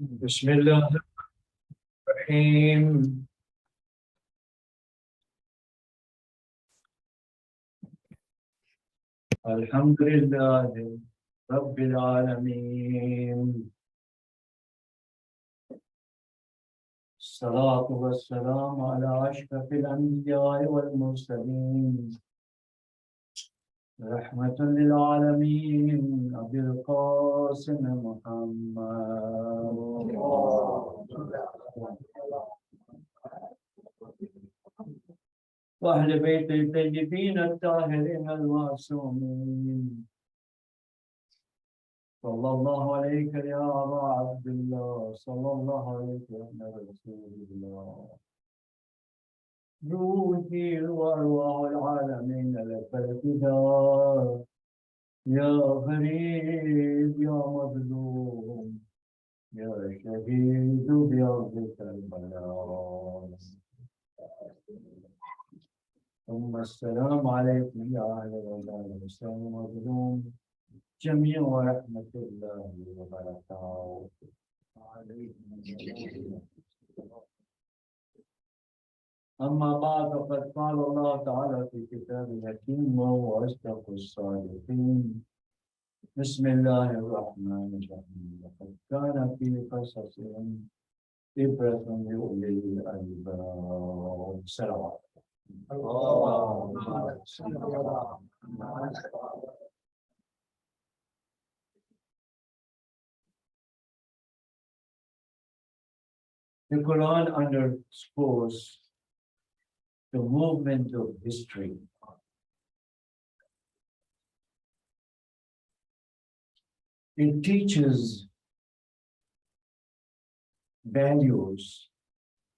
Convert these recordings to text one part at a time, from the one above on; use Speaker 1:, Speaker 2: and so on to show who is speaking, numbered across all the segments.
Speaker 1: بسم الله الرحيم. الحمد لله رب العالمين، الصلاة والسلام على أشرف الأنبياء والمرسلين، رحمة للعالمين، أبي القاسم محمد وأهل بيت الطيبين الطاهرين المعصومين. صلى الله عليك يا أبا عبد الله، صلى الله عليك يا رسول الله. روحي وأرواح العالمين لك الفداء، يا غريب يا مظلوم يا شهيد بأرض كربلاء. ثم السلام عليكم يا أهل الولاء والسلام المظلوم جميعا ورحمة الله وبركاته. أما بعد، فقد قال الله تعالى في كتابه الحكيم وهو أصدق الصادقين. بسم الله الرحمن الرحيم. لقد كان في قصصهم عبرة لأولي الألباب. صلوات الله. The Quran underscores the movement of history. It teaches values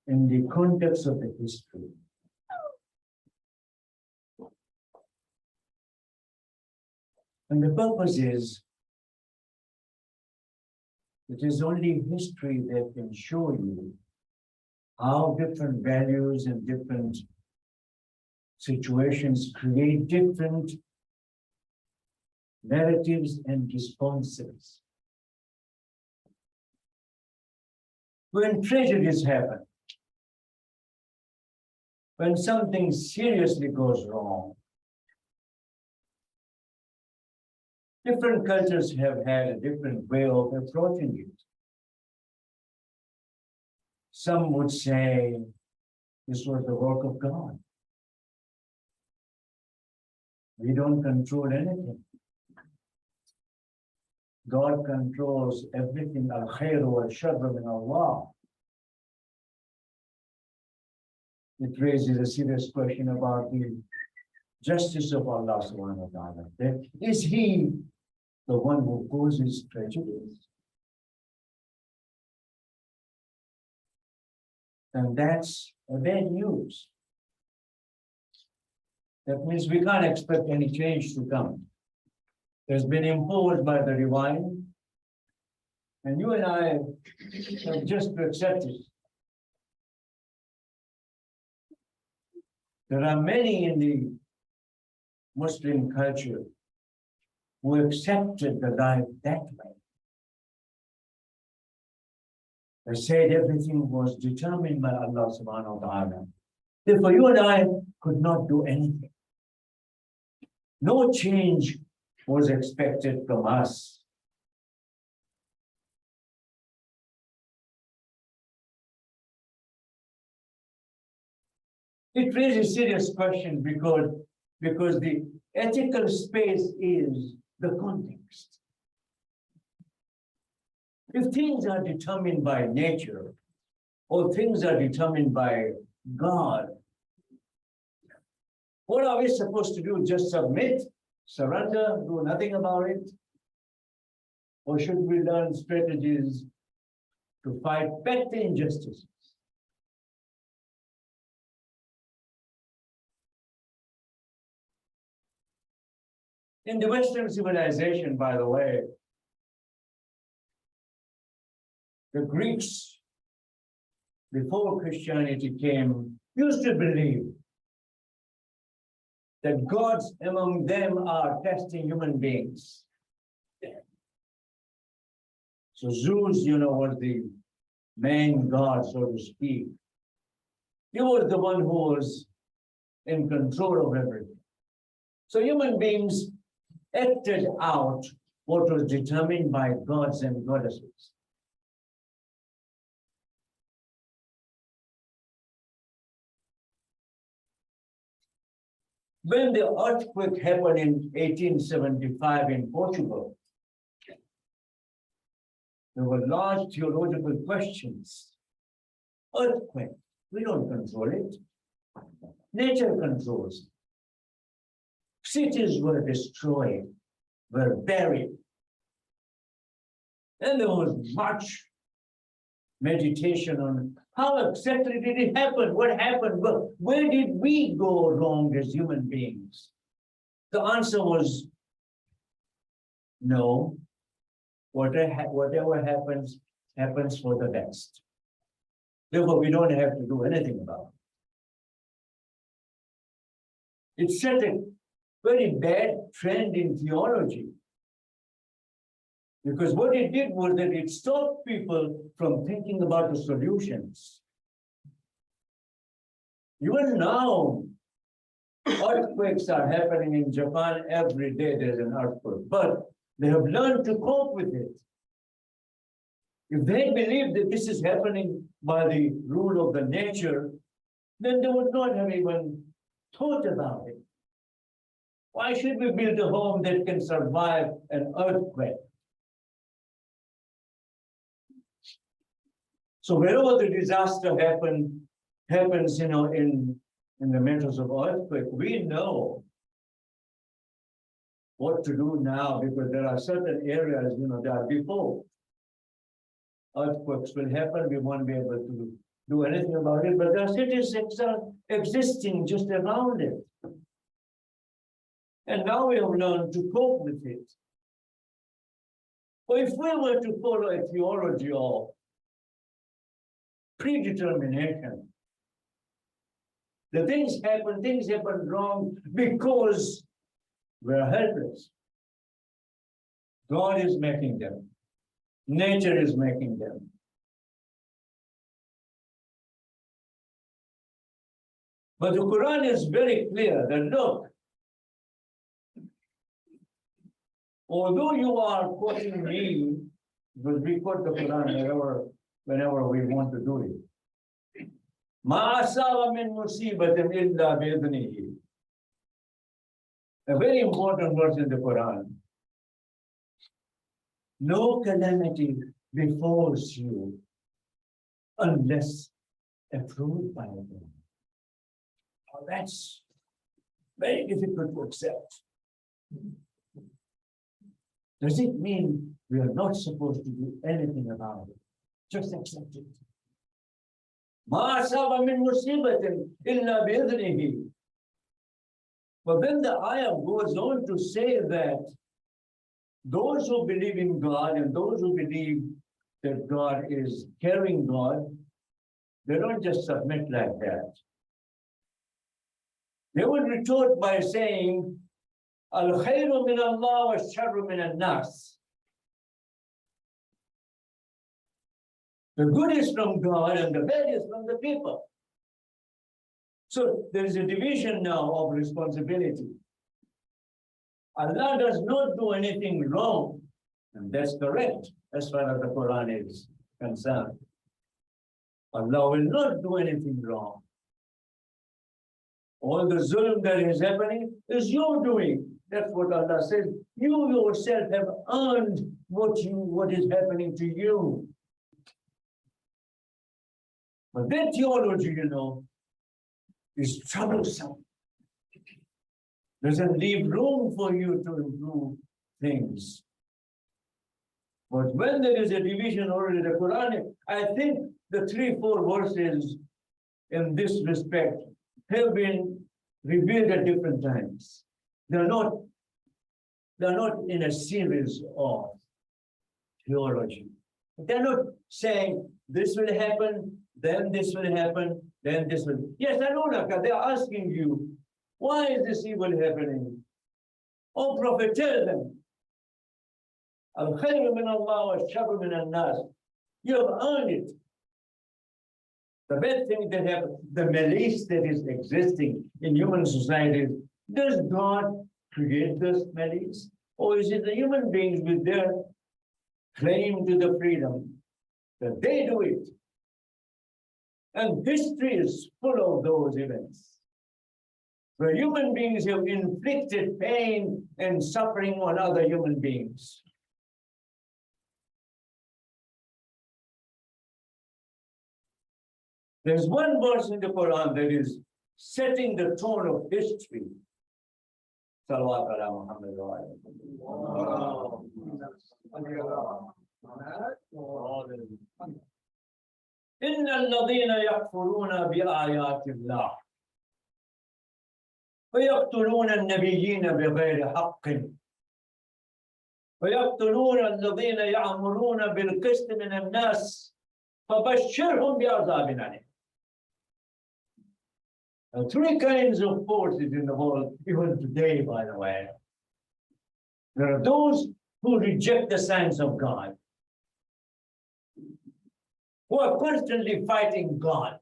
Speaker 1: in the context of the history. And the purpose is, it is only history that can show you how different values and different situations create different narratives and responses. When tragedies happen, when something seriously goes wrong, different cultures have had a different way of approaching it. Some would say this was the work of God. We don't control anything. God controls everything. Al-khayr wal-sharr min Allah. It raises a serious question about the justice of Allah subhanahu wa ta'ala. Is He the one who causes tragedies? And that's a bad news. That means we can't expect any change to come. It's been imposed by the divine, and you and I have just to accept it. There are many in the Muslim culture who accepted the life that way. They said everything was determined by Allah subhanahu wa ta'ala. Therefore, you and I could not do anything. No change was expected from us. It raises serious questions because the ethical space is the context. If things are determined by nature or things are determined by God, what are we supposed to do? Just submit, surrender, do nothing about it? Or should we learn strategies to fight back the injustices? In the Western civilization, by the way, the Greeks, before Christianity came, used to believe that gods among them are testing human beings. So Zeus, was the main god, so to speak. He was the one who was in control of everything. So human beings acted out what was determined by gods and goddesses. When the earthquake happened in 1875 in Portugal, there were large theological questions. Earthquake, we don't control it. Nature controls it. Cities were destroyed, were buried. And there was much meditation on how exactly did it happen? What happened? Where did we go wrong as human beings? The answer was no. Whatever happens, happens for the best. Therefore, we don't have to do anything about it. It set a very bad trend in theology. Because what it did was that it stopped people from thinking about the solutions. Even now, earthquakes are happening in Japan every day. There's an earthquake, but they have learned to cope with it. If they believe that this is happening by the rule of the nature, then they would not have even thought about it. Why should we build a home that can survive an earthquake? So wherever the disaster happens, in the matters of earthquake, we know what to do now because there are certain areas, that before earthquakes will happen, we won't be able to do anything about it, but there are cities existing just around it. And now we have learned to cope with it. But if we were to follow a theology of predetermination, the things happen wrong because we're helpless. God is making them. Nature is making them. But the Quran is very clear that look, although you are quoting me, because we quote the Quran whenever we want to do it. Ma asaba min musibatin illa bi'idhnihi. A very important verse in the Quran. No calamity befalls you unless approved by God. Oh, that's very difficult to accept. Does it mean we are not supposed to do anything about it? Just accept it. Ma asaba min musibatin illa bi'idhnihi. But then the ayah goes on to say that those who believe in God and those who believe that God is caring God, they don't just submit like that. They would retort by saying, Al-khayru min Allah wa sharru min al-nas. The good is from God and the bad is from the people. So there is a division now of responsibility. Allah does not do anything wrong, and that's correct as far as the Quran is concerned. Allah will not do anything wrong. All the zulm that is happening is your doing. That's what Allah says. You yourself have earned what is happening to you. But that theology, is troublesome. Doesn't leave room for you to improve things. But when there is a division already in the Quran, I think the 3-4 verses in this respect have been revealed at different times. They're not in a series of theology. They're not saying this will happen, then this will happen, then this will. Yes, I know, they're asking you, why is this evil happening? Oh, Prophet, tell them. Al-khayru min Allah wa sharru min al-nas. You have earned it. The bad thing that happens, the malice that is existing in human society, does God create this malice? Or is it the human beings with their claim to the freedom that they do it? And history is full of those events where human beings have inflicted pain and suffering on other human beings. There's one verse in the Quran that is setting the tone of history. Salawat ala Muhammad wa alihi. إن الذين يكفرون بآيات الله ويقتلون النبيين بغير حق ويقتلون الذين يأمرون بالقسط من الناس فبشرهم بعذاب أليم. Three kinds of forces in the world, even today, by the way. There are those who reject the signs of God, who are constantly fighting God.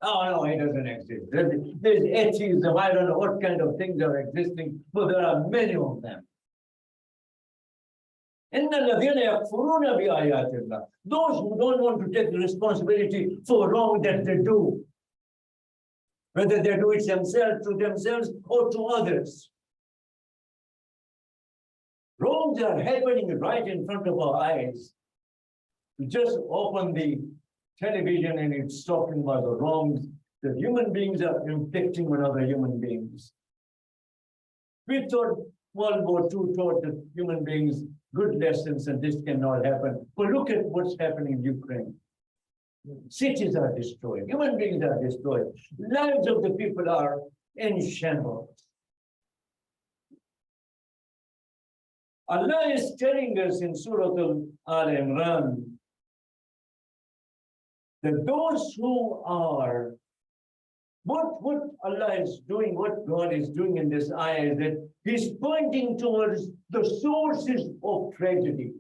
Speaker 1: Oh, no, he doesn't exist. There's atheism, I don't know what kind of things are existing, but there are many of them. Those who don't want to take the responsibility for wrong that they do, whether they do it themselves, to themselves, or to others. Wrongs are happening right in front of our eyes. You just open the television and it's talking about the wrongs that human beings are inflicting on other human beings. We thought World War II taught the human beings good lessons and this cannot happen. But look at what's happening in Ukraine. Cities are destroyed, human beings are destroyed, lives of the people are in shambles. Allah is telling us in Surah Al-Imran that those who are, what Allah is doing, what God is doing in this ayah is that He's pointing towards the sources of tragedy.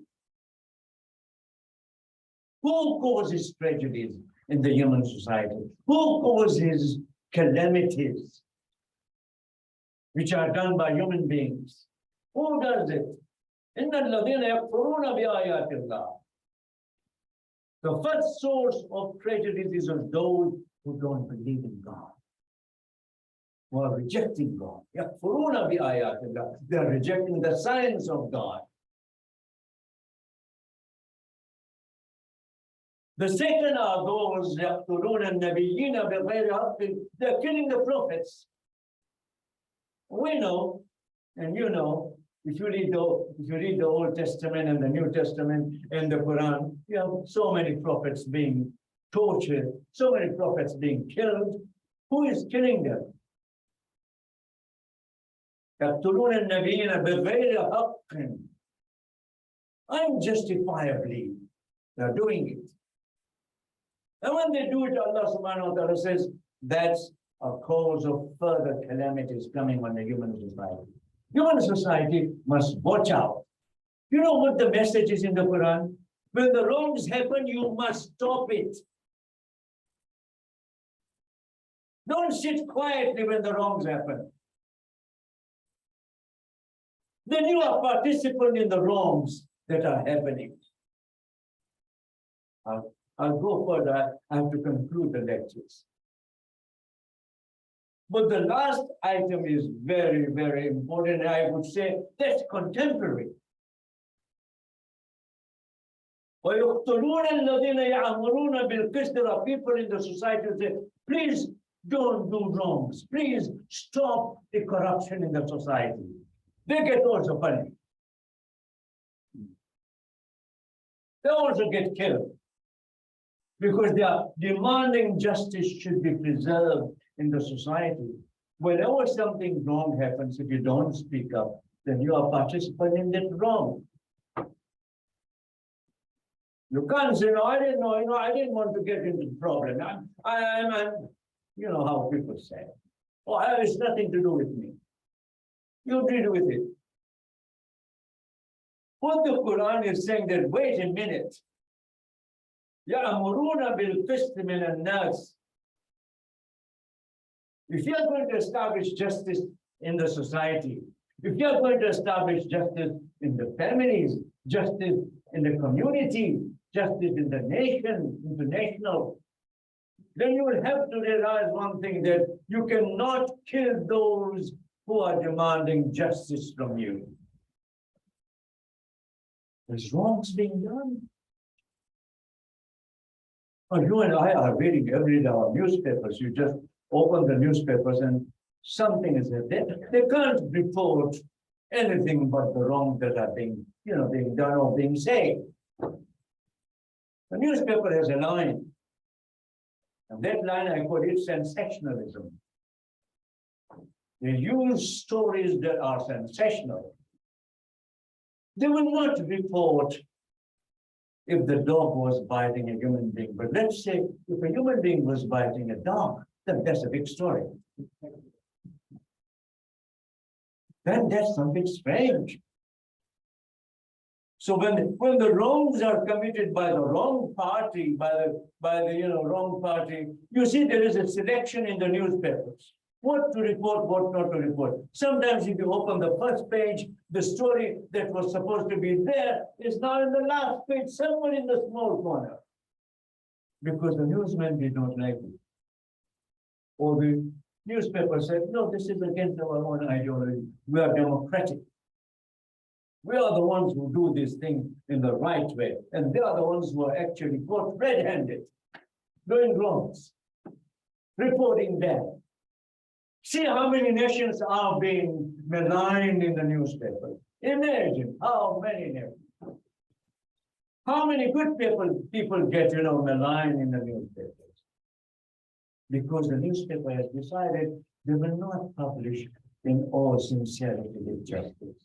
Speaker 1: Who causes tragedies in the human society? Who causes calamities which are done by human beings? Who does it? إِنَّ الَّذِينَ يَكْفُرُونَ بِآيَاتِ اللَّهِ. The first source of tragedies is of those who don't believe in God, who are rejecting God. يَكْفُرُونَ بِآيَاتِ اللَّهِ. They are rejecting the signs of God. The second are those يَقْتُلُونَ النَّبِيِّينَ بِغَيْرِ حَقٍّ. They're killing the prophets. We know, and you know, if you read the Old Testament and the New Testament and the Quran, you have so many prophets being tortured, so many prophets being killed. Who is killing them? يَقْتُلُونَ النَّبِيِّينَ بِغَيْرِ حَقٍّ. Unjustifiably, they're doing it. And when they do it, Allah subhanahu wa ta'ala says, that's a cause of further calamities coming on the human society. Human society must watch out. You know what the message is in the Quran? When the wrongs happen, you must stop it. Don't sit quietly when the wrongs happen. Then you are participant in the wrongs that are happening. I'll go further. I have to conclude the lectures. But the last item is very, very important. I would say that's contemporary. وَيُقْتُلُونَ الَّذِينَ يَعْمُرُونَ بِالْقِسْطِ. There are people in the society who say, please don't do wrongs. Please stop the corruption in the society. They get also punished. They also get killed because they are demanding justice should be preserved in the society. Whenever something wrong happens, if you don't speak up, then you are participant in that wrong. You can't say, no, I didn't know, I didn't want to get into the problem. I'm you know how people say, oh, it's nothing to do with me. You deal with it. What the Quran is saying that, wait a minute. يَأْمُرُونَ بِالْقِسْطِ مِنَ النَّاسِ. If you're going to establish justice in the society, if you're going to establish justice in the families, justice in the community, justice in the nation, international, then you will have to realize one thing, that you cannot kill those who are demanding justice from you. There's wrongs being done. And you and I are reading every day our newspapers. You just open the newspapers and something is there. They can't report anything but the wrongs that are being done or being said. The newspaper has a line. And that line, I call it sensationalism. They use stories that are sensational. They will not report if the dog was biting a human being. But let's say if a human being was biting a dog, then that's a big story. Then that's something strange. So when the wrongs are committed by the wrong party, by the wrong party, you see there is a selection in the newspapers. What to report, what not to report. Sometimes if you open the first page, the story that was supposed to be there is now in the last page, somewhere in the small corner. Because the newsman did not like it. Or the newspaper said, no, this is against our own ideology. We are democratic. We are the ones who do this thing in the right way. And they are the ones who are actually caught red-handed, doing wrongs, reporting bad. See how many nations are being maligned in the newspaper. Imagine how many nations. How many good people get, maligned in the newspapers. Because the newspaper has decided they will not publish in all sincerity with justice.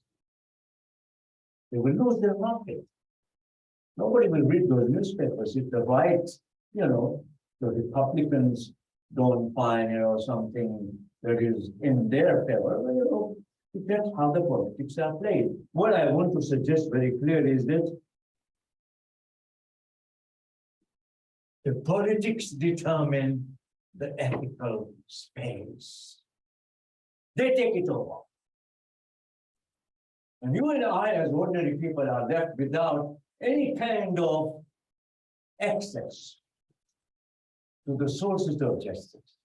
Speaker 1: They will lose their market. Nobody will read those newspapers if the rights, the Republicans don't find, something that is in their favor. Well, that's how the politics are played. What I want to suggest very clearly is that the politics determine the ethical space. They take it over. And you and I, as ordinary people, are left without any kind of access to the sources of justice.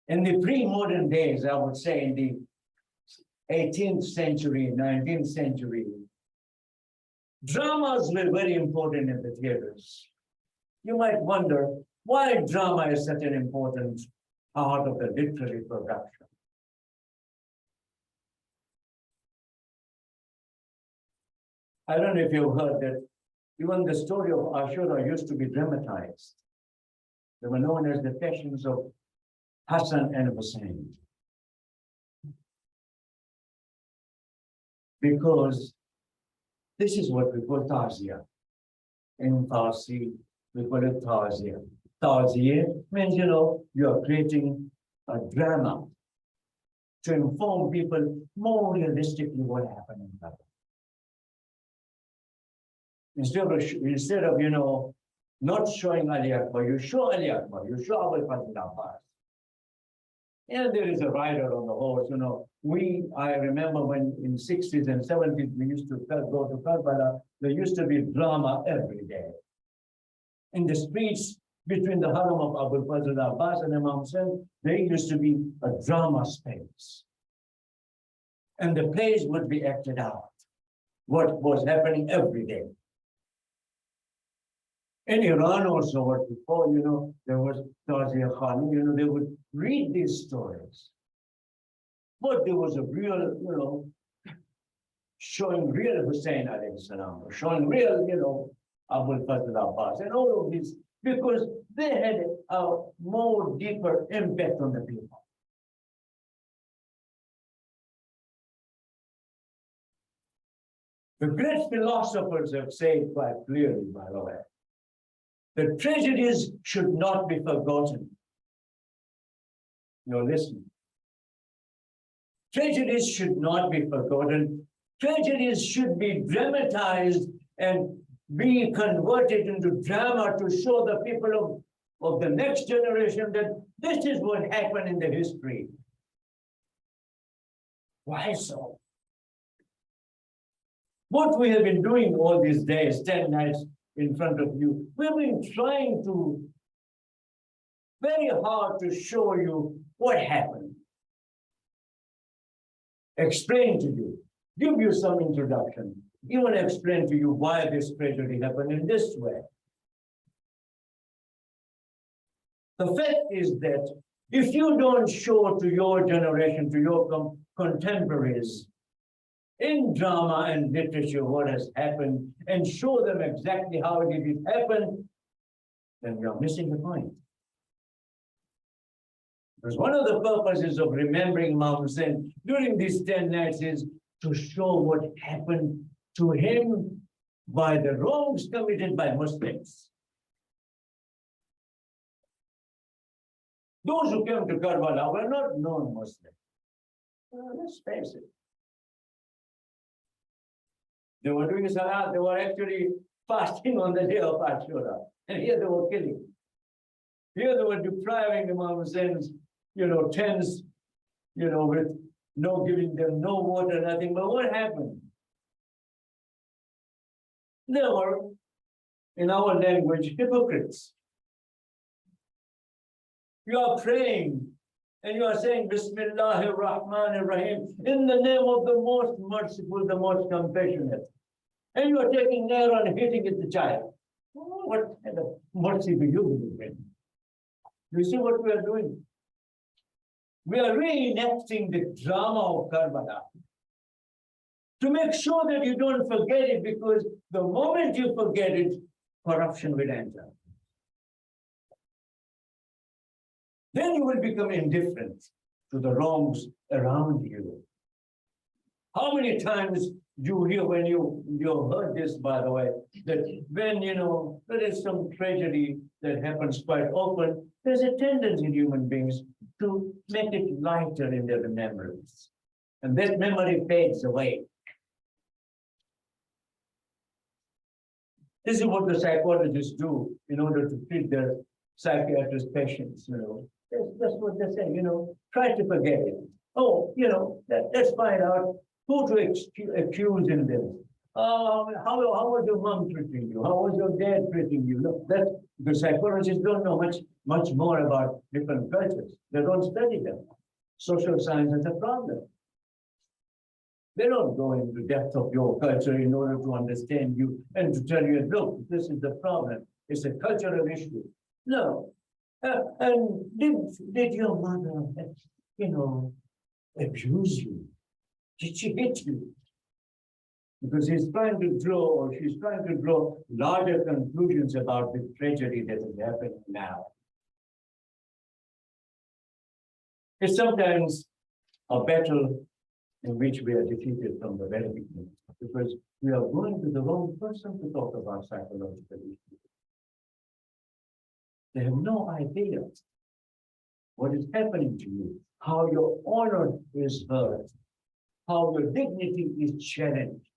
Speaker 1: In the pre-modern days, I would say in the 18th century, 19th century, dramas were very important in the theaters. You might wonder why drama is such an important part of the literary production. I don't know if you've heard that even the story of Ashura used to be dramatized. They were known as the Passions of Hassan and Hussein. Because this is what we call tazia. In Farsi, we call it tazia. Tazia means, you are creating a drama to inform people more realistically what happened in Karbala. Instead of not showing Ali Akbar, you show Ali Akbar, you show Abul Fazl Abbas. And there is a rider on the horse, I remember when in 60s and 70s, we used to go to Karbala, there used to be drama every day. In the streets between the Haram of Abul Fazl Abbas and Imam Hussain, there used to be a drama space. And the plays would be acted out, what was happening every day. In Iran also, what we call, there was Tazia Khan, they would read these stories. But there was a real, showing real Hussein alayhi salam, showing real, Abul Fazl Abbas, and all of these, because they had a more deeper impact on the people. The great philosophers have said quite clearly, by the way, the tragedies should not be forgotten. Listen, Tragedies should not be forgotten. Tragedies should be dramatized and be converted into drama to show the people of the next generation that this is what happened in the history. Why so? What we have been doing all these days, 10 nights in front of you, we've been trying to very hard to show you what happened. Explain to you, give you some introduction, even explain to you why this tragedy happened in this way. The fact is that if you don't show to your generation, to your contemporaries, in drama and literature what has happened, and show them exactly how did it happen, then you're missing the point. Because one of the purposes of remembering Imam Hussein during these 10 nights is to show what happened to him by the wrongs committed by Muslims. Those who came to Karbala were not non-Muslim. Let's face it. They were doing salah, they were actually fasting on the day of Ashura. And here they were killing. Here they were depriving Imam Hussein's, tents, with no giving them no water, nothing. But what happened? They were, in our language, hypocrites. You are praying and you are saying, Bismillahir Rahmanir Rahim, in the name of the most merciful, the most compassionate. And you are taking nail and hitting at the child. What kind of mercy do you believe in? You see what we are doing? We are reenacting the drama of Karbala to make sure that you don't forget it, because the moment you forget it, corruption will enter. Then you will become indifferent to the wrongs around you. How many times you hear when you heard this, by the way, that when, there is some tragedy that happens quite often, there's a tendency in human beings to make it lighter in their remembrance. And that memory fades away. This is what the psychologists do in order to treat their psychiatrist patients, That's what they say, try to forget it. Oh, let's find out who to accuse in this. How was your mom treating you? How was your dad treating you? Look, that's the psychologists don't know much more about different cultures. They don't study them. Social science is a problem. They don't go into the depth of your culture in order to understand you and to tell you, look, this is the problem. It's a cultural issue. No. And did your mother, abuse you? Did she hit you? Because she's trying to draw larger conclusions about the tragedy that is happening now. It's sometimes a battle in which we are defeated from the very beginning, because we are going to the wrong person to talk about psychological issues. They have no idea what is happening to you, how your honor is hurt, how your dignity is challenged.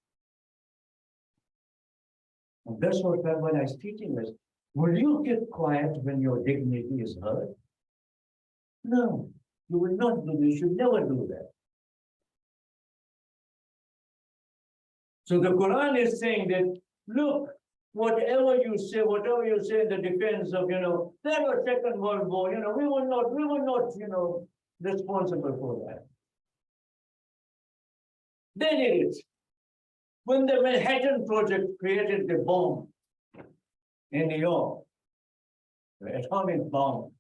Speaker 1: And that's what Karbala is teaching us. Will you keep quiet when your dignity is hurt? No, you will not do this. You should never do that. So the Quran is saying that, look, whatever you say in the defense of, that was Second World War, we were not, responsible for that. They did it. When the Manhattan Project created the bomb in New York, the atomic bomb,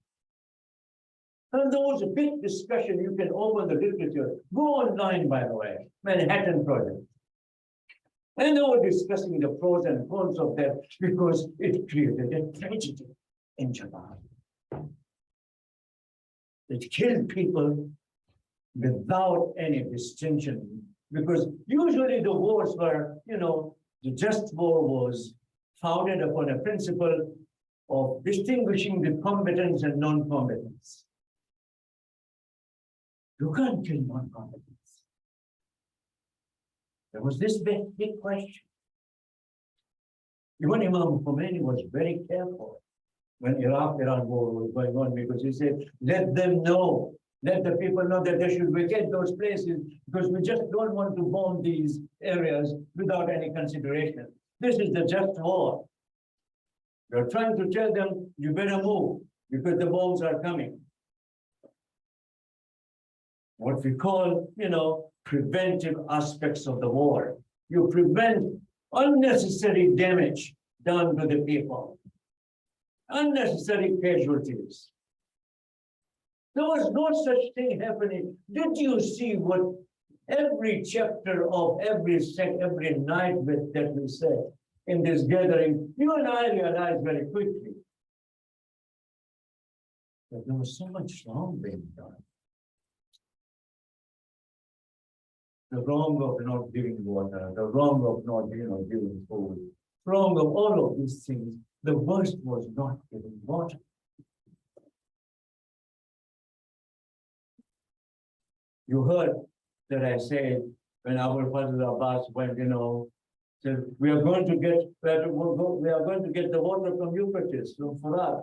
Speaker 1: and there was a big discussion. You can open the literature, go online, by the way, Manhattan Project. And they were discussing the pros and cons of that because it created a tragedy in Japan. It killed people without any distinction, because usually the wars were, the just war was founded upon a principle of distinguishing the combatants and non-combatants. You can't kill non-combatants. There was this big question. Even Imam Khomeini was very careful when Iraq-Iran war was going on, because he said, let them know, let the people know that they should vacate those places, because we just don't want to bomb these areas without any consideration. This is the just war. We're trying to tell them, you better move, because the bombs are coming. What we call, preventive aspects of the war. You prevent unnecessary damage done to the people, unnecessary casualties. There was no such thing happening. Did you see what every chapter of every night that we said in this gathering? You and I realized very quickly that there was so much wrong being done. The wrong of not giving water, the wrong of not, giving food, wrong of all of these things. The worst was not giving water. You heard that I said when our Father Abbas went, said, we are going to get the water from Euphrates, from Furat.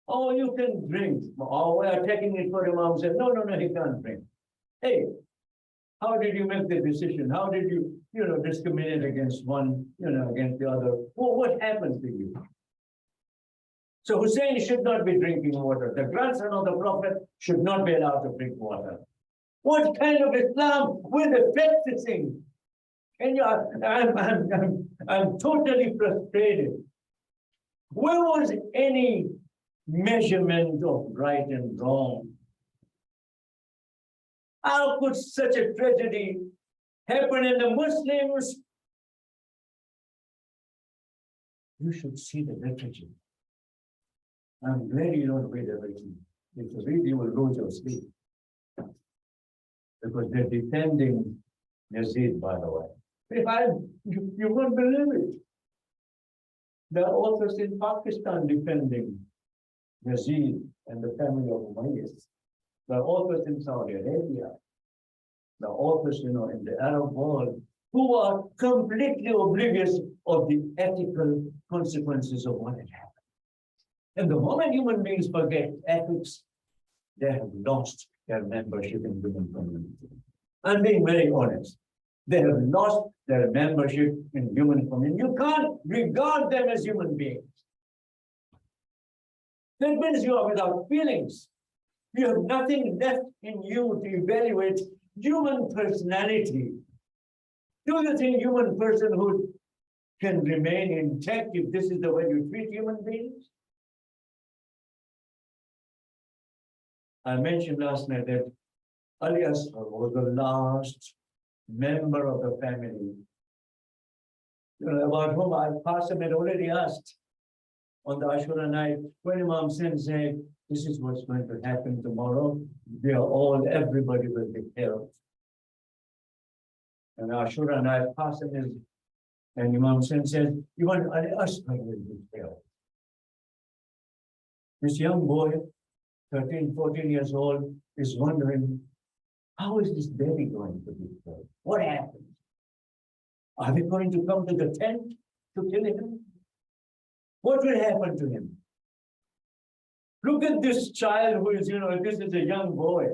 Speaker 1: Oh, you can drink. Oh, we are taking it for Imam. Said, no, he can't drink. Hey, how did you make the decision? How did you, discriminate against one, against the other? Well, what happened to you? So Hussein should not be drinking water. The grandson of the Prophet should not be allowed to drink water. What kind of Islam with the practicing? And I'm totally frustrated. Where was any measurement of right and wrong? How could such a tragedy happen in the Muslims? You should see the literature. I'm glad you don't read everything. If you read, you will lose your sleep. Because they're defending Yazid, by the way. You won't believe it. There are authors in Pakistan defending Yazid and the family of Umayyad. There are authors in Saudi Arabia. There are authors, in the Arab world who are completely oblivious of the ethical consequences of what had happened. And the moment human beings forget ethics, they have lost their membership in human community. I'm being very honest. They have lost their membership in human community. You can't regard them as human beings. That means you are without feelings. You have nothing left in you to evaluate human personality. Do you think human personhood can remain intact if this is the way you treat human beings? I mentioned last night that Ali Asghar was the last member of the family, about whom Al-Qasim had already asked on the Ashura night, when Imam Sin said, this is what's going to happen tomorrow, everybody will be killed. And Ashura night, Qasim is, and Imam Sin said, even Ali Asghar will be killed. This young boy, 13, 14 years old, is wondering, how is this baby going to be killed? What happened? Are they going to come to the tent to kill him? What will happen to him? Look at this child who is, this is a young boy,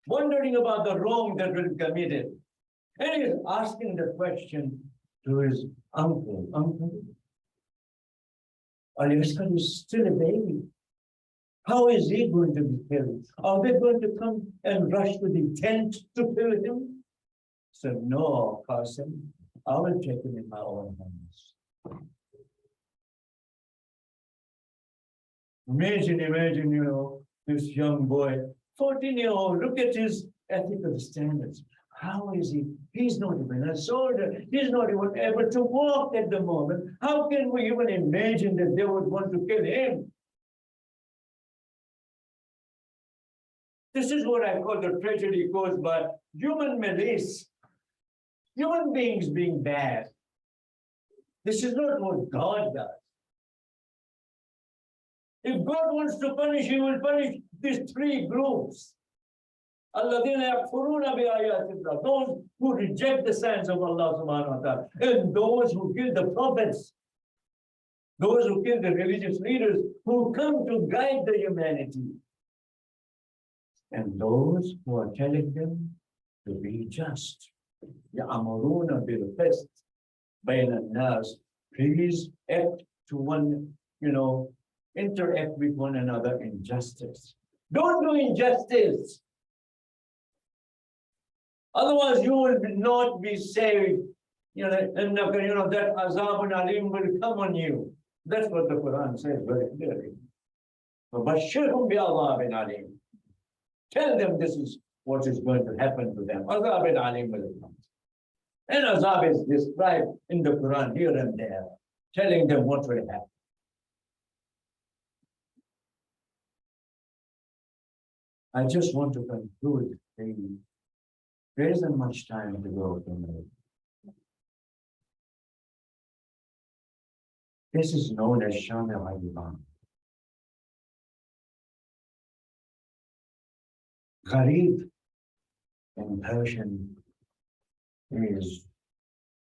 Speaker 1: wondering about the wrong that will be committed. And he is asking the question to his uncle, Ali Asghar is still a baby. How is he going to be killed? Are they going to come and rush to the tent to kill him? So no, Qasim, I will take him in my own hands. Imagine, this young boy, 14-year-old, look at his ethical standards. How is he? He's not even a soldier. He's not even able to walk at the moment. How can we even imagine that they would want to kill him? This is what I call the tragedy caused by human malice. Human beings being bad. This is not what God does. If God wants to punish, he will punish these three groups. الَّذِينَ يَكْفُرُونَ بِآيَاتِ اللَّهِ. Those who reject the signs of Allah subhanahu wa ta'ala. And those who kill the prophets. Those who kill the religious leaders who come to guide the humanity. And those who are telling them to be just. يَأْمُرُونَ بِالْقِسْطِ بَيْنَ النَّاسِ. Please act to one, interact with one another in justice. Don't do injustice. Otherwise, you will not be saved. And that azab and alim will come on you. That's what the Quran says very clearly. فَبَشِّرْهُمْ بِعَذَابٍ عَلِيمٍ. Tell them this is what is going to happen to them. Azab and alim will come. And azab is described in the Quran here and there, telling them what will happen. I just want to conclude. There isn't much time to go tonight. This is known as Sham al-Iman. Gharib in Persian is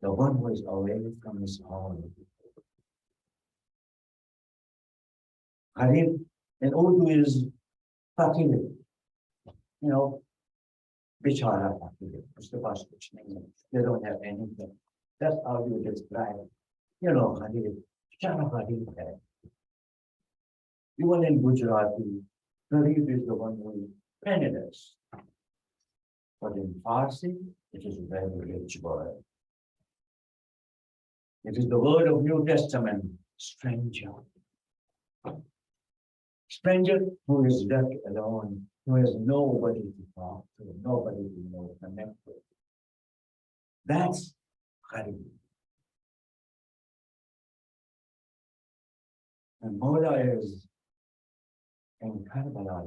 Speaker 1: the one who is away from his home. Gharib in Urdu is fakir. Bichara fakir. It's the first which means they don't have anything. That's how you describe it. Gharib. Bichara gharib hai. Even in Gujarati, gharib is the one who is penniless. But in Farsi, it is a very rich word. It is the word of New Testament, stranger. Stranger who is left alone, who has nobody to talk to, nobody to connect with. That's gharib. And Mola is in Karbala,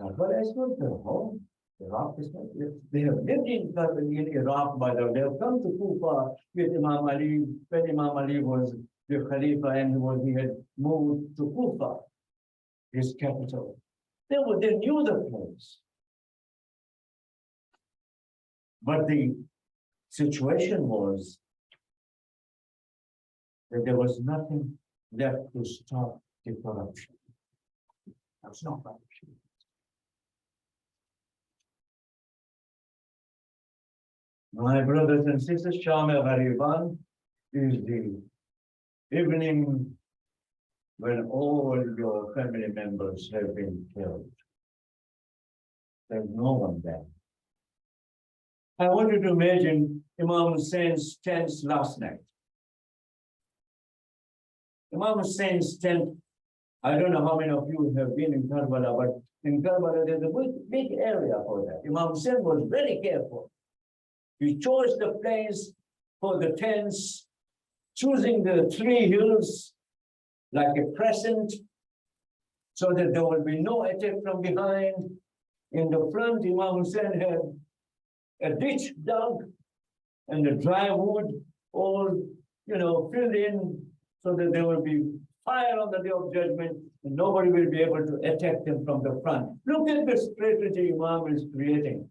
Speaker 1: Karbala is not their home. Iraq is not. They have lived in Iraq, by the way. They have come to Kufa with Imam Ali, when Imam Ali was the Khalifa and he had moved to Kufa, his capital. They knew the place. But the situation was that there was nothing left to stop the corruption. That's not corruption. My brothers and sisters, Sham al-Ghariban is the evening when all your family members have been killed. There's no one there. I want you to imagine Imam Hussein's tent last night. Imam Hussein's tent, I don't know how many of you have been in Karbala, but in Karbala there's a big area for that. Imam Hussein was very careful. He chose the place for the tents, choosing the 3 hills like a crescent, so that there will be no attack from behind. In the front, Imam Hussein had a ditch dug and the dry wood all, filled in so that there will be fire on the day of judgment and nobody will be able to attack them from the front. Look at the strategy Imam is creating.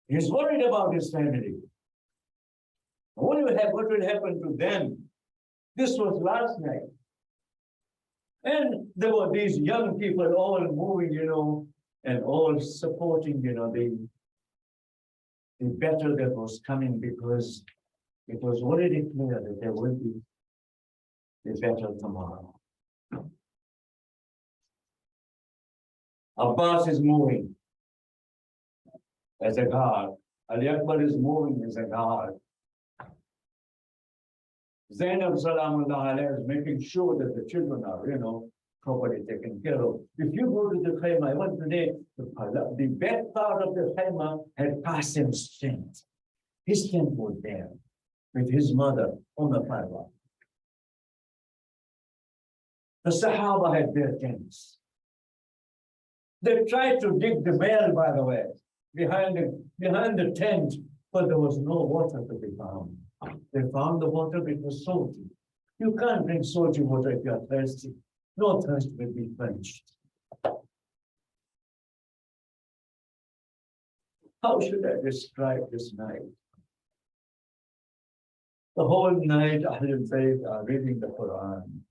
Speaker 1: He's worried about his family. What will happen to them? This was last night. And there were these young people all moving, and all supporting, the battle that was coming, because it was already clear that there will be a battle tomorrow. Abbas is moving as a guard. Ali Akbar is moving as a guard. Zainab Salamullah Alayhi is making sure that the children are, properly taken care of. If you go to the Khayma, I went today, the back part of the Khayma had Qasim's tent. His tent was there with his mother on the Farwa. The Sahaba had their tents. They tried to dig the well, by the way, behind the tent, but there was no water to be found. They found the water, it was salty. You can't drink salty water if you are thirsty. No thirst will be quenched. How should I describe this night? The whole night, Ahlul Bayt are reading the Quran,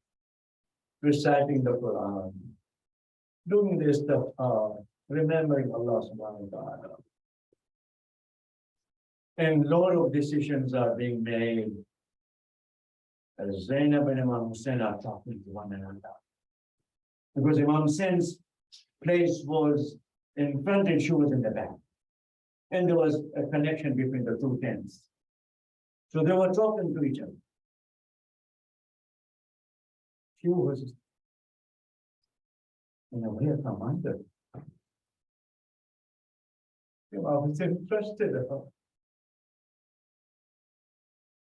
Speaker 1: reciting the Quran, doing this stuff, remembering Allah subhanahu wa ta'ala. And a lot of decisions are being made. As Zainab and Imam Hussein are talking to one another. Because Imam Hussein's place was in front and she was in the back. And there was a connection between the two tents. So they were talking to each other. She was in a way a commander. Imam Hussein trusted her.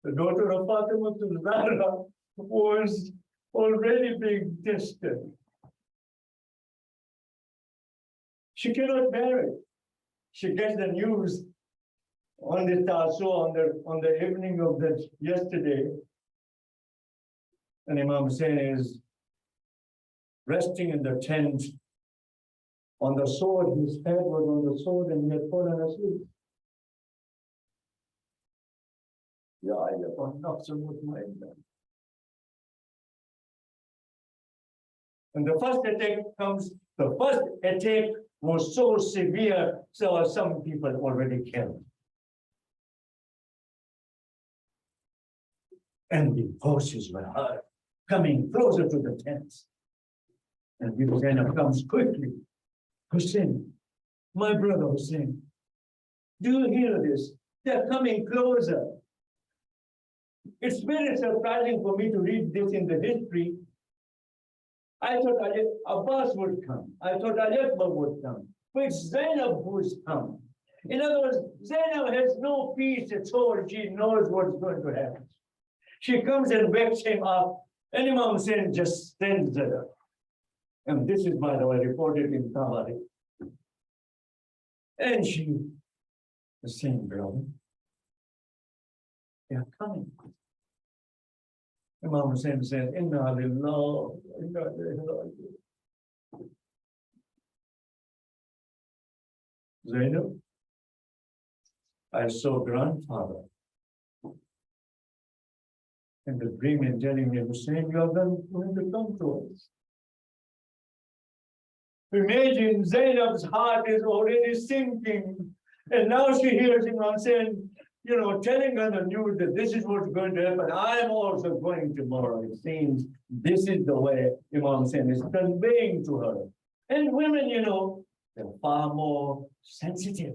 Speaker 1: The daughter of Fatima Zahra was already being tested. She cannot bear it. She gets the news on the Taso on the evening of that yesterday. And Imam Hussein is resting in the tent on the sword. His head was on the sword and he had fallen asleep. Yeah, I have not so much mind. When the first attack comes, the first attack was so severe, so some people already killed. And the horses were heard coming closer to the tents. And the Zainab comes quickly. Hussein, my brother Hussein, do you hear this? They're coming closer. It's very surprising for me to read this in the history. I thought Abbas would come. I thought Ali Akbar would come. But it's Zainab who's come. In other words, Zainab has no peace at all. She knows what's going to happen. She comes and wakes him up, and Imam Hussein just stands there. And this is, by the way, reported in Tabari. And she is saying, brother, they are coming. Imam Hussein said, Inna lillah, inna ilayhi raji'un. Zainab, I saw grandfather in the dream and telling me, Hussein, you are going to come to us. Imagine Zainab's heart is already sinking. And now she hears Imam Hussein, telling her the news that this is what's going to happen. I'm also going tomorrow. It seems this is the way Imam Hussein is conveying to her. And women, they're far more sensitive.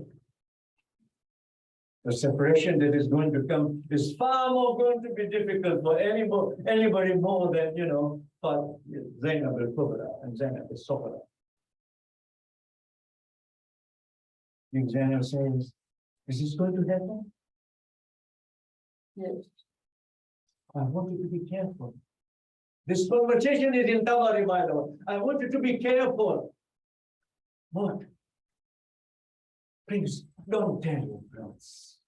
Speaker 1: The separation that is going to come is far more going to be difficult for anybody more than, for Zainab al-Kubra and Zainab al-Sughra. Zainab says, is this going to happen? Yes. I want you to be careful. This conversation is in Tabari, by the way. I want you to be careful. What? Please, don't tell your friends.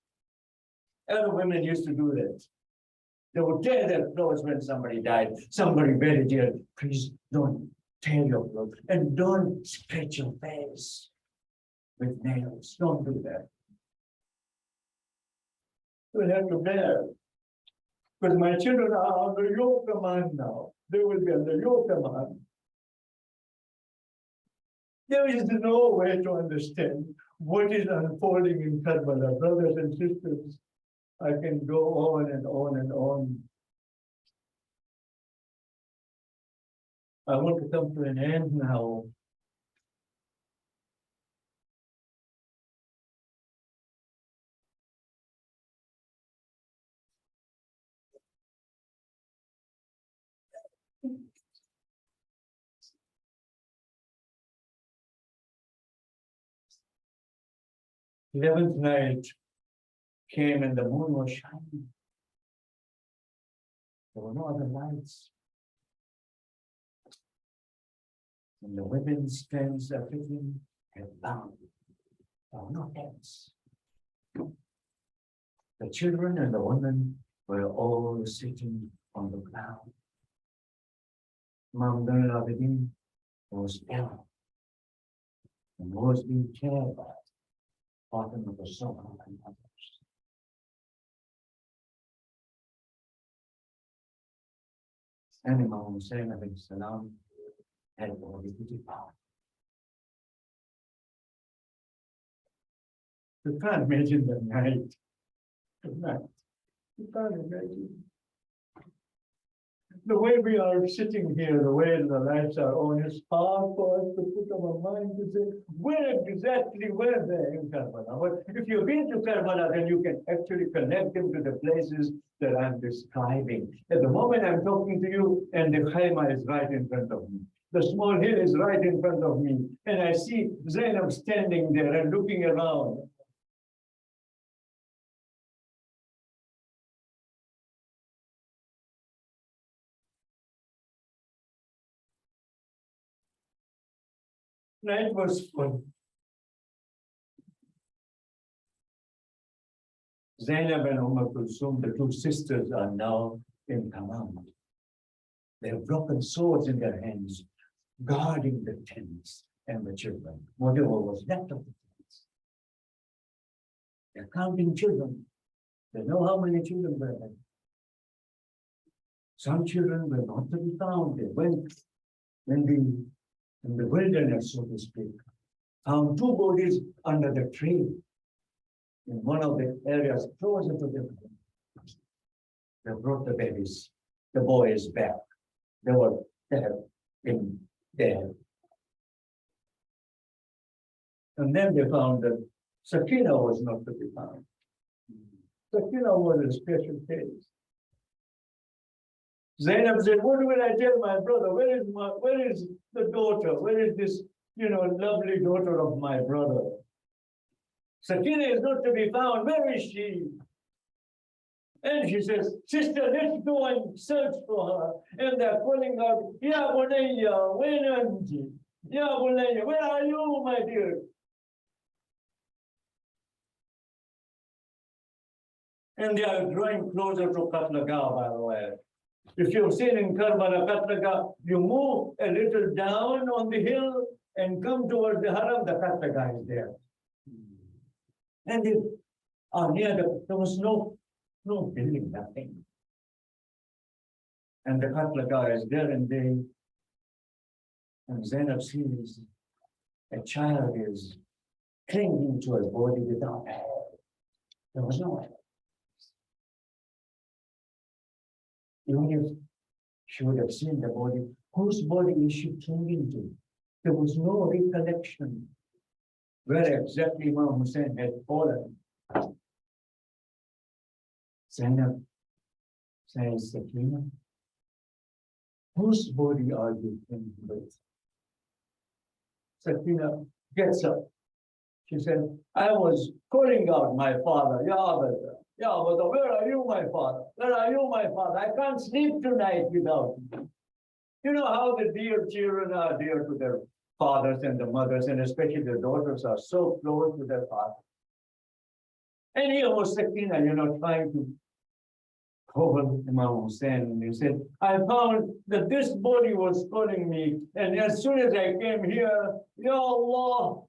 Speaker 1: Other women used to do that. They would tear their clothes when somebody died, somebody buried here. Please don't tear your clothes and don't scratch your face with nails. Don't do that. We'll have to bear. Because my children are under your command now. They will be under your command. There is no way to understand what is unfolding in Karbala, brothers and sisters. I can go on and on and on. I want to come to an end now. The 11th night came and the moon was shining. There were no other lights. And the women's tents, everything had bound. There were no tents. The children and the women were all sitting on the ground. Imam al-Abidin was ill and was being cared about Fatima was so hard and others. And Imam Hussain alayhi salam had already departed. You can't imagine the night. The night. You can't imagine. The way we are sitting here, the way the lights are on, it's hard for us to put our mind to say, where exactly were they in Karbala? But if you've been to Karbala, then you can actually connect them to the places that I'm describing. At the moment I'm talking to you, and the Khaima is right in front of me. The small hill is right in front of me. And I see Zainab standing there and looking around. Night was full. Zainab and Kulsum, the two sisters, are now in command. They have broken swords in their hands, guarding the tents and the children, whatever was left of the tents. They're counting children. They know how many children were there. Some children were not to be found. They went in the wilderness, so to speak, found two bodies under the tree in one of the areas closer to them. They brought the babies, the boys back. They were there in there. And then they found that Sakina was not to be found. Sakina was a special case. Zainab said, what will I tell my brother? Where is the daughter? Where is this, lovely daughter of my brother? Sakina is not to be found. Where is she? And she says, sister, let's go and search for her. And they're calling out, Ya Bunayya, where are you? Ya Bunayya, where are you, my dear? And they are drawing closer to Katlaga, by the way. If you've seen in Karbala, Katlaga, you move a little down on the hill and come towards the Haram, the Katlaga is there. And they are near there was no building, nothing. And the Katlaga is there, and Zainab sees a child is clinging to a body without hair. There was no hair. Even if she would have seen the body, whose body is she clinging to? There was no recollection where exactly Imam Hussain had fallen. Zainab says, Sakina, whose body are you clinging with? Sakina gets up. She said, I was calling out my father, Ya Abada. Ya Abada, where are you, my father? Where are you, my father? I can't sleep tonight without you. You know how the dear children are dear to their fathers and the mothers, and especially the daughters are so close to their father. And here was Sakina, trying to call Imam Hussain. And he said, I found that this body was calling me. And as soon as I came here, Ya Allah,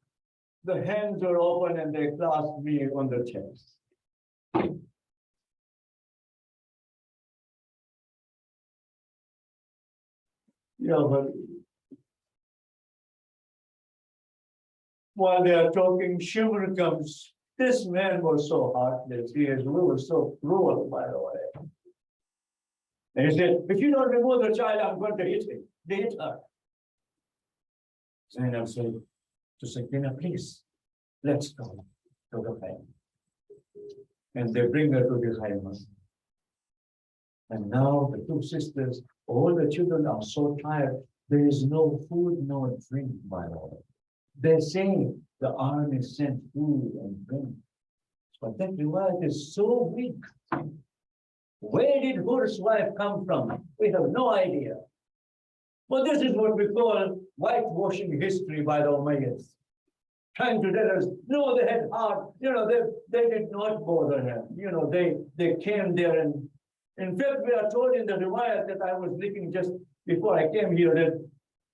Speaker 1: the hands were open and they clasped me on the chest. Yeah, but while they are talking, Shimr comes. This man was so heartless. We were so cruel, by the way. And he said, if you don't remove the child, I'm going to hit her. Zainab said to Sakina, please, let's go to the family. And they bring her to the Khaima. And now the two sisters, all the children are so tired. There is no food, no drink, by the way. They say the army sent food and drink. But that riwayat is so weak. Where did Hur's wife come from? We have no idea. But this is what we call whitewashing history by the Umayyads. Trying to tell us, no, they had heart. They did not bother him. They came there, and in fact, we are told in the riwayat that I was looking just before I came here that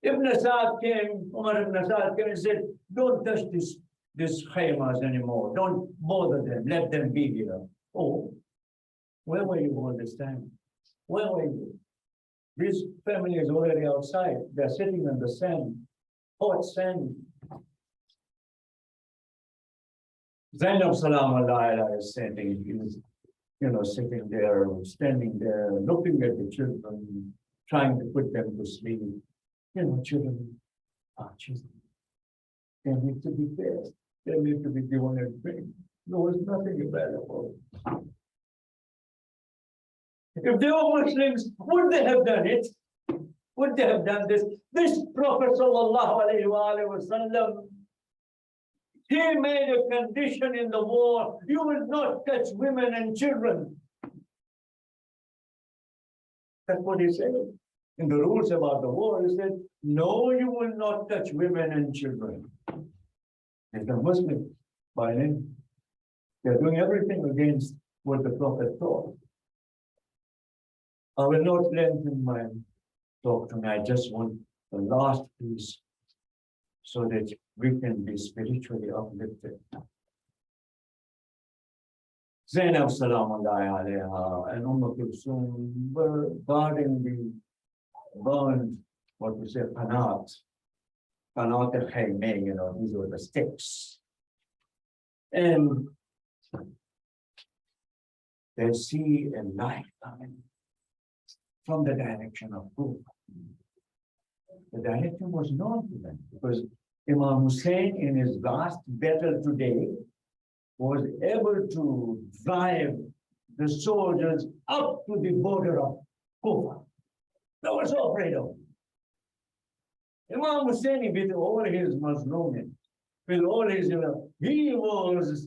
Speaker 1: Ibn Sa'd came, Umar ibn Sa'd came and said, don't touch this these khaymas anymore. Don't bother them. Let them be here. Oh, where were you all this time? Where were you? This family is already outside. They're sitting on the sand, hot sand. Zainab Salam Allah is sitting, sitting there, standing there, looking at the children, trying to put them to sleep. Children are children. They need to be fed. They need to be given a drink. There was nothing available. If they were Muslims, would they have done it? Would they have done this? This Prophet sallallahu alaihi wasallam, he made a condition in the war: you will not touch women and children. That's what he said. In the rules about the war, he said, no, you will not touch women and children. If the Muslims, by then, they're doing everything against what the Prophet taught. I will not lengthen my talk tonight. I just want the last piece so that we can be spiritually uplifted. Zainab Salamullahi alayha and Kulsum were guarding the burned, what we say, qanat al-khayme, these were the sticks. And they see a light coming from the direction of Kufa. The direction was known to them because Imam Hussein, in his last battle today, was able to drive the soldiers up to the border of Kufa. They were so afraid of him. Imam Hussein, with all his Muslims, with all his, he was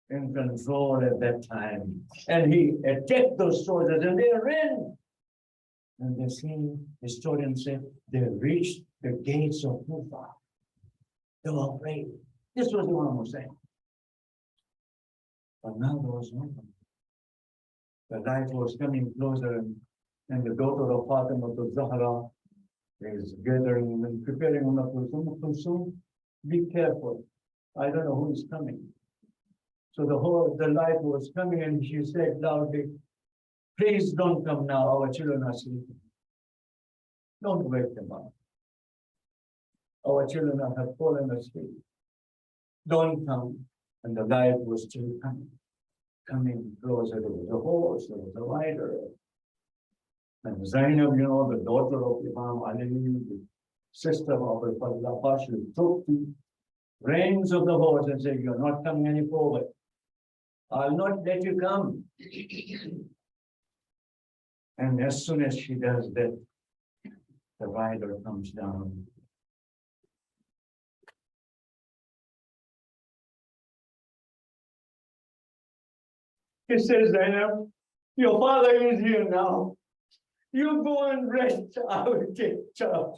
Speaker 1: in control at that time. And he attacked those soldiers and they ran. And the same historians say they reached the gates of Kufa. They were afraid. This was Imam Hussein. But now there was nothing. The light was coming closer, and the daughter of Fatima Zahra is gathering and preparing on the Kulsum. Be careful. I don't know who is coming. So the light was coming, and she said loudly, please don't come now, our children are sleeping. Don't wake them up. Our children have fallen asleep. Don't come. And the light was still coming closer. There was a horse, there was a rider. And Zainab, the daughter of Imam Ali, the sister of Al-Fadl, she took the reins of the horse and said, you're not coming any forward. I'll not let you come. And as soon as she does that, the rider comes down. He says, Zainab, your father is here now. You go and rest. I will take charge.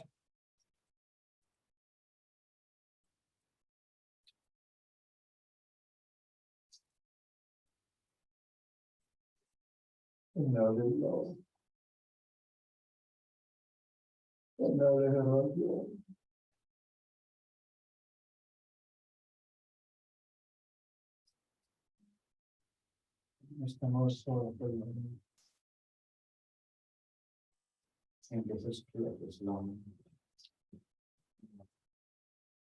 Speaker 1: Another law. Another law. It's the most sorrowful moment in the history of Islam.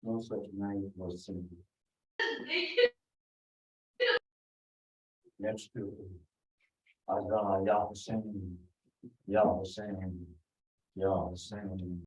Speaker 1: No such night was seen. Let's do it. Allah, Ya Hussein, Ya Hussein, Ya Hussein.